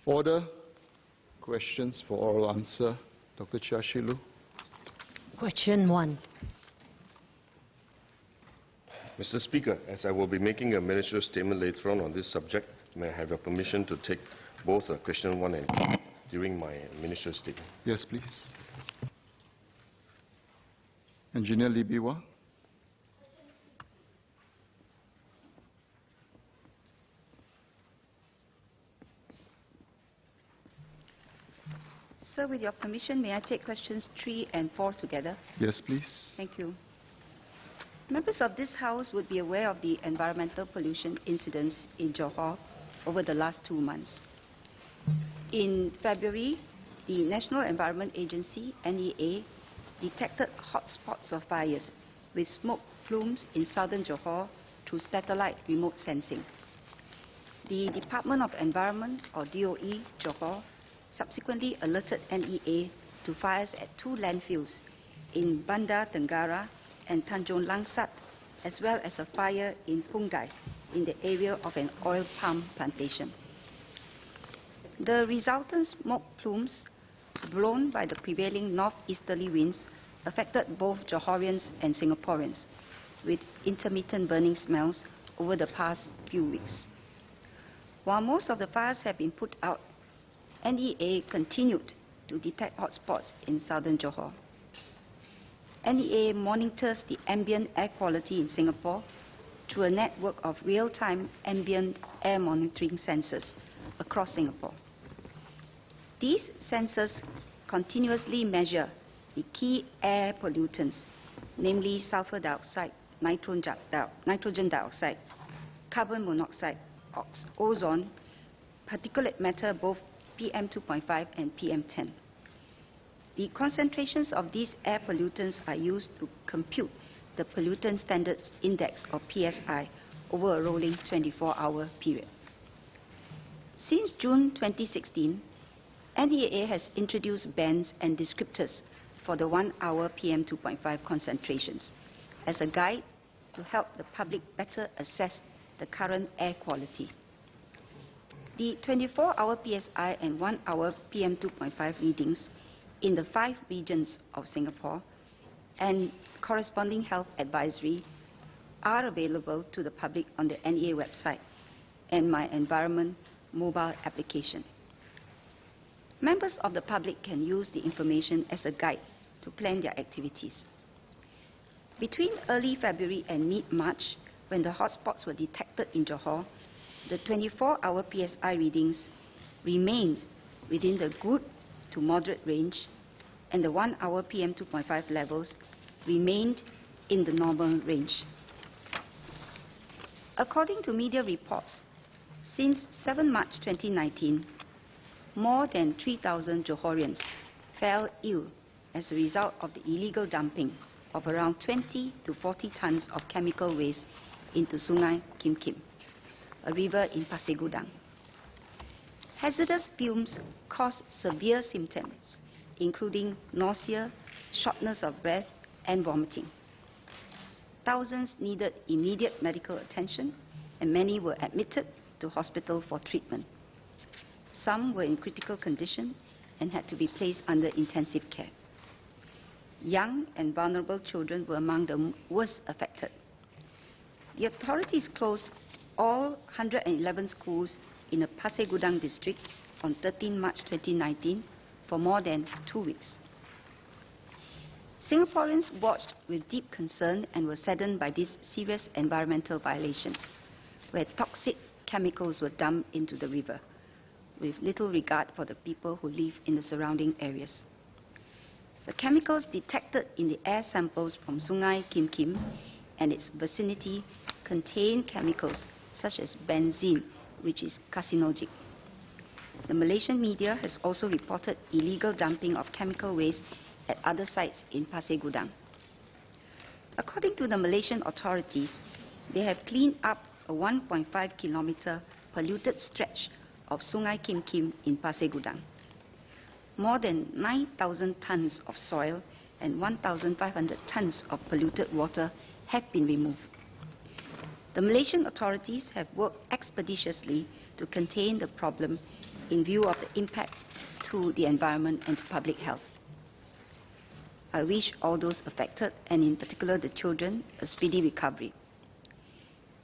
Order. Questions for oral answer. Dr. Chia Shi Lu. Question 1. Mr. Speaker, as I will be making a ministerial statement later on this subject, may I have your permission to take both question 1 and 2 during my ministerial statement? Yes, please. Engineer Lee Biwa. Sir, with your permission, may I take questions 3 and 4 together? Yes, please. Thank you. Members of this House would be aware of the environmental pollution incidents in Johor over the last 2 months. In February, the National Environment Agency, NEA, detected hotspots of fires with smoke plumes in southern Johor through satellite remote sensing. The Department of Environment, or DOE, Johor, subsequently alerted NEA to fires at 2 landfills in Bandar Tenggara and Tanjung Langsat, as well as a fire in Pungai in the area of an oil palm plantation. The resultant smoke plumes, blown by the prevailing northeasterly winds, affected both Johorians and Singaporeans, with intermittent burning smells over the past few weeks. While most of the fires have been put out, NEA continued to detect hotspots in southern Johor. NEA monitors the ambient air quality in Singapore through a network of real-time ambient air monitoring sensors across Singapore. These sensors continuously measure the key air pollutants, namely sulfur dioxide, nitrogen dioxide, carbon monoxide, ozone, particulate matter, both PM2.5 and PM10. The concentrations of these air pollutants are used to compute the Pollutant Standards Index, or PSI, over a rolling 24-hour period. Since June 2016, NEA has introduced bands and descriptors for the 1-hour PM2.5 concentrations as a guide to help the public better assess the current air quality. The 24-hour PSI and 1-hour PM2.5 readings in the 5 regions of Singapore and corresponding health advisory are available to the public on the NEA website and My Environment mobile application. Members of the public can use the information as a guide to plan their activities. Between early February and mid-March, when the hotspots were detected in Johor, the 24-hour PSI readings remained within the good to moderate range, and the 1-hour PM2.5 levels remained in the normal range. According to media reports, since 7 March 2019, more than 3,000 Johorians fell ill as a result of the illegal dumping of around 20 to 40 tons of chemical waste into Sungai Kim Kim, a river in Pasir Gudang. Hazardous fumes cause severe symptoms, including nausea, shortness of breath, and vomiting. Thousands needed immediate medical attention, and many were admitted to hospital for treatment. Some were in critical condition and had to be placed under intensive care. Young and vulnerable children were among the worst affected. The authorities closed all 111 schools in the Pasir Gudang district on 13 March 2019 for more than 2 weeks. Singaporeans watched with deep concern and were saddened by this serious environmental violation, where toxic chemicals were dumped into the river, with little regard for the people who live in the surrounding areas. The chemicals detected in the air samples from Sungai Kim Kim and its vicinity contain chemicals such as benzene, which is carcinogenic. The Malaysian media has also reported illegal dumping of chemical waste at other sites in Pasir Gudang. According to the Malaysian authorities, they have cleaned up a 1.5 kilometer polluted stretch of Sungai Kim Kim in Pasir Gudang. More than 9,000 tons of soil and 1,500 tons of polluted water have been removed. The Malaysian authorities have worked expeditiously to contain the problem in view of the impact to the environment and to public health. I wish all those affected, and in particular the children, a speedy recovery.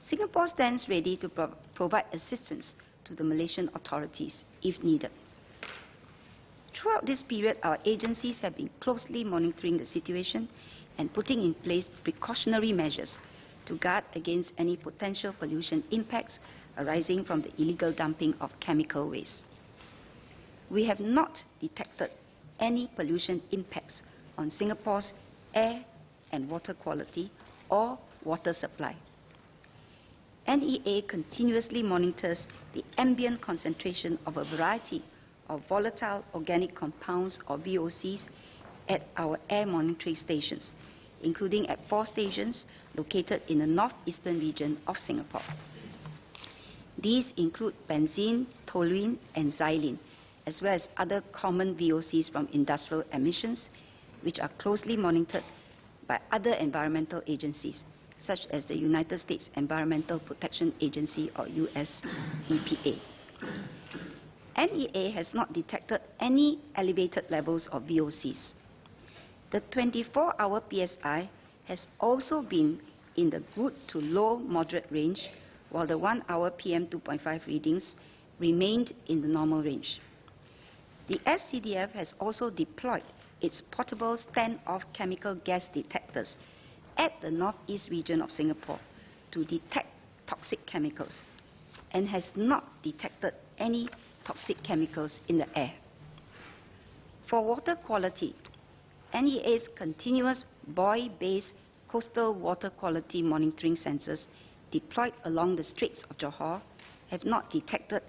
Singapore stands ready to provide assistance to the Malaysian authorities if needed. Throughout this period, our agencies have been closely monitoring the situation and putting in place precautionary measures to guard against any potential pollution impacts arising from the illegal dumping of chemical waste. We have not detected any pollution impacts on Singapore's air and water quality or water supply. NEA continuously monitors the ambient concentration of a variety of volatile organic compounds or VOCs at our air monitoring stations, including at 4 stations located in the northeastern region of Singapore. These include benzene, toluene, and xylene, as well as other common VOCs from industrial emissions, which are closely monitored by other environmental agencies, such as the United States Environmental Protection Agency, or US EPA. NEA has not detected any elevated levels of VOCs. The 24-hour PSI has also been in the good to low moderate range, while the 1-hour PM2.5 readings remained in the normal range. The SCDF has also deployed its portable stand-off chemical gas detectors at the northeast region of Singapore to detect toxic chemicals, and has not detected any toxic chemicals in the air. For water quality, NEA's continuous buoy-based coastal water quality monitoring sensors deployed along the Straits of Johor have not detected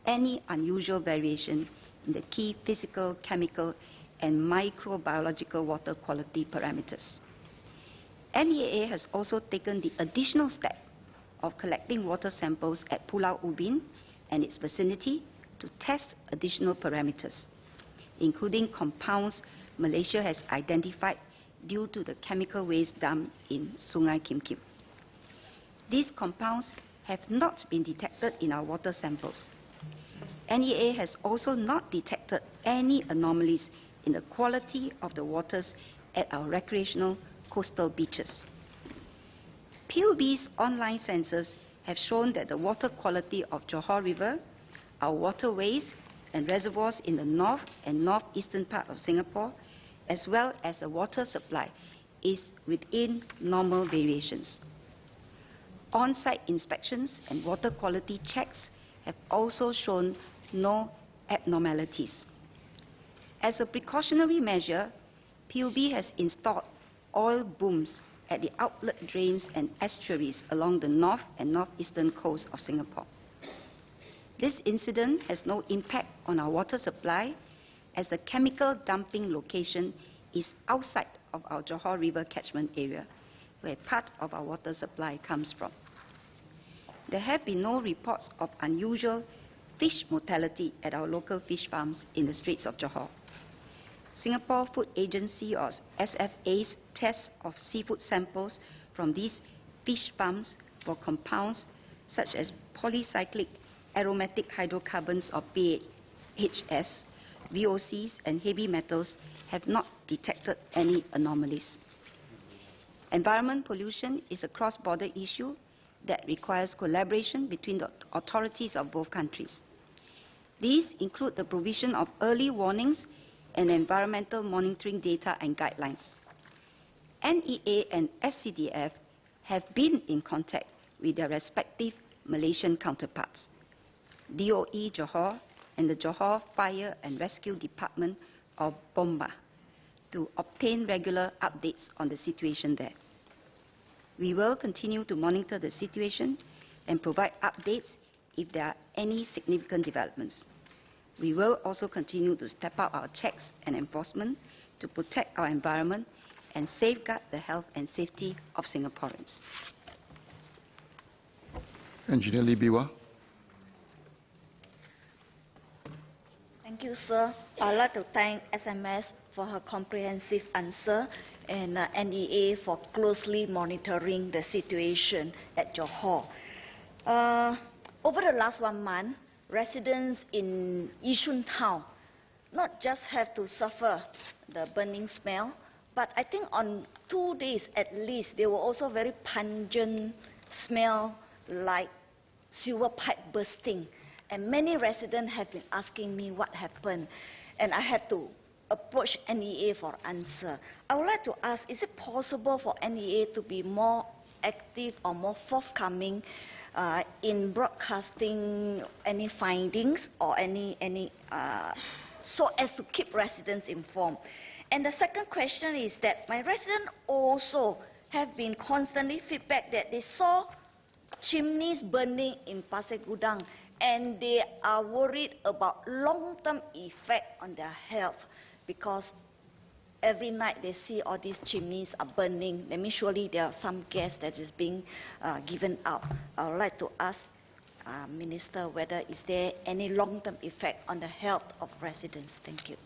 any unusual variation in the key physical, chemical, and microbiological water quality parameters. NEA has also taken the additional step of collecting water samples at Pulau Ubin and its vicinity to test additional parameters, including compounds Malaysia has identified due to the chemical waste dump in Sungai Kim Kim. These compounds have not been detected in our water samples. NEA has also not detected any anomalies in the quality of the waters at our recreational coastal beaches. PUB's online sensors have shown that the water quality of Johor River, our waterways and reservoirs in the north and northeastern part of Singapore, as well as the water supply, is within normal variations. On-site inspections and water quality checks have also shown no abnormalities. As a precautionary measure, PUB has installed oil booms at the outlet drains and estuaries along the north and northeastern coast of Singapore. This incident has no impact on our water supply, as the chemical dumping location is outside of our Johor River catchment area, where part of our water supply comes from. There have been no reports of unusual fish mortality at our local fish farms in the Straits of Johor. Singapore Food Agency, or SFA's tests of seafood samples from these fish farms for compounds such as polycyclic aromatic hydrocarbons, or PAHs, VOCs, and heavy metals have not detected any anomalies. Environment pollution is a cross-border issue that requires collaboration between the authorities of both countries. These include the provision of early warnings and environmental monitoring data and guidelines. NEA and SCDF have been in contact with their respective Malaysian counterparts, DOE Johor and the Johor Fire and Rescue Department, or BOMBA, to obtain regular updates on the situation there. We will continue to monitor the situation and provide updates if there are any significant developments. We will also continue to step up our checks and enforcement to protect our environment and safeguard the health and safety of Singaporeans. Engineer Lee Biwa. Thank you, sir. I'd like to thank SMS for her comprehensive answer and NEA for closely monitoring the situation at Johor. Over the last 1 month, residents in Yishun town not just have to suffer the burning smell, but I think on 2 days at least, there were also very pungent smell like sewer pipe bursting. And many residents have been asking me what happened. And I had to approach NEA for answer. I would like to ask, is it possible for NEA to be more active or more forthcoming in broadcasting any findings or so as to keep residents informed? And the second question is that my residents also have been constantly feedback that they saw chimneys burning in Pasir Gudang, and they are worried about long-term effect on their health because every night they see all these chimneys are burning. That means surely there are some gas that is being given out. I would like to ask Minister whether is there any long-term effect on the health of residents. Thank you.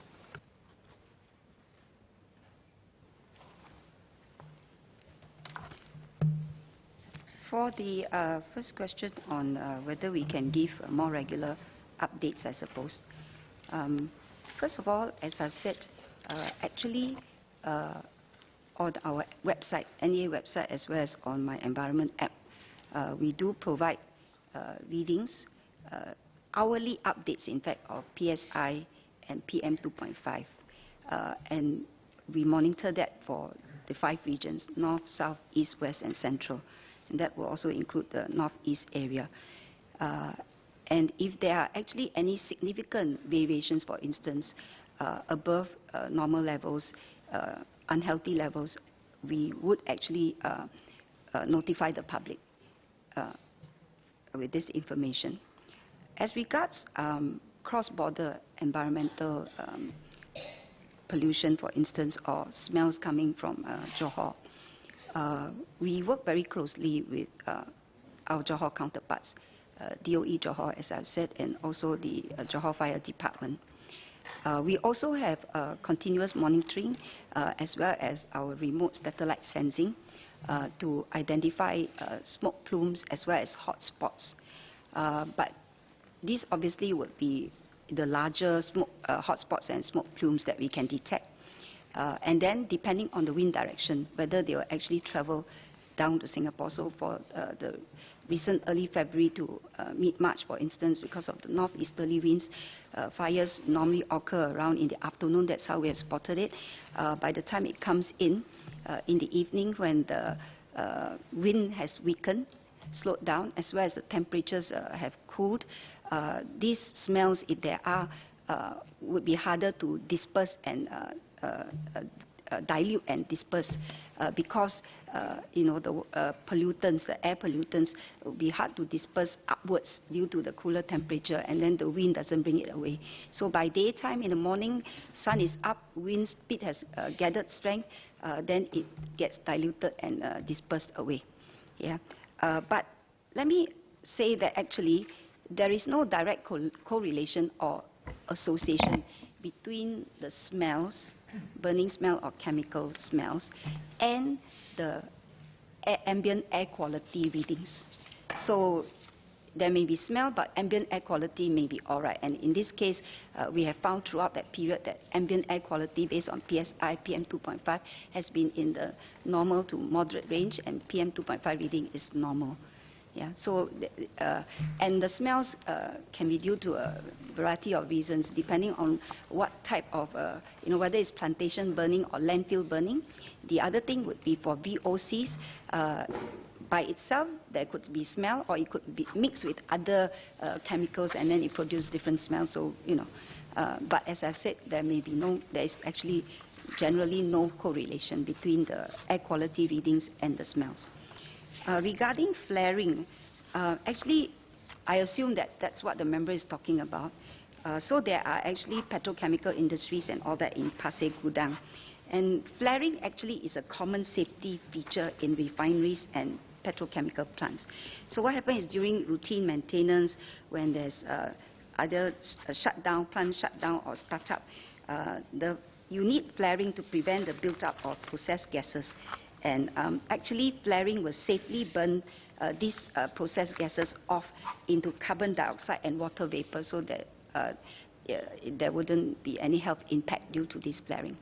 For the first question on whether we can give more regular updates, I suppose. First of all, as I've said, actually on our website, NEA website, as well as on my environment app, we do provide readings, hourly updates, in fact, of PSI and PM 2.5. And we monitor that for the 5 regions, North, South, East, West, and Central. And that will also include the Northeast area. And if there are actually any significant variations, for instance, above normal levels, unhealthy levels, we would actually notify the public with this information. As regards cross-border environmental pollution, for instance, or smells coming from Johor, we work very closely with our Johor counterparts, DOE Johor, as I've said, and also the Johor Fire Department. We also have continuous monitoring as well as our remote satellite sensing to identify smoke plumes as well as hotspots. But these obviously would be the larger smoke hotspots and smoke plumes that we can detect. And then depending on the wind direction, whether they will actually travel down to Singapore. So for the recent early February to mid-March, for instance, because of the northeasterly winds, fires normally occur around in the afternoon. That's how we have spotted it. By the time it comes in the evening, when the wind has weakened, slowed down, as well as the temperatures have cooled, these smells, if there are, would be harder to disperse and dilute and disperse because the pollutants, the air pollutants, will be hard to disperse upwards due to the cooler temperature, and then the wind doesn't bring it away. So by daytime, in the morning, sun is up, wind speed has gathered strength, then it gets diluted and dispersed away. Yeah. But let me say that actually there is no direct correlation or association between the smells, burning smell or chemical smells, and the ambient air quality readings. So there may be smell, but ambient air quality may be all right. And in this case, we have found throughout that period that ambient air quality based on PSI, PM 2.5 has been in the normal to moderate range, and PM 2.5 reading is normal. Yeah, so, and the smells can be due to a variety of reasons, depending on what type of, whether it's plantation burning or landfill burning. The other thing would be for VOCs. By itself, there could be smell, or it could be mixed with other chemicals, and then it produces different smells. So, but as I said, there is actually generally no correlation between the air quality readings and the smells. Regarding flaring, actually, I assume that that's what the member is talking about. So there are actually petrochemical industries and all that in Pasir Gudang. And flaring actually is a common safety feature in refineries and petrochemical plants. So what happens is during routine maintenance, when there's either a shutdown, plant shutdown or startup, you need flaring to prevent the build-up of processed gases. And actually, flaring will safely burn these processed gases off into carbon dioxide and water vapor, so that there wouldn't be any health impact due to this flaring.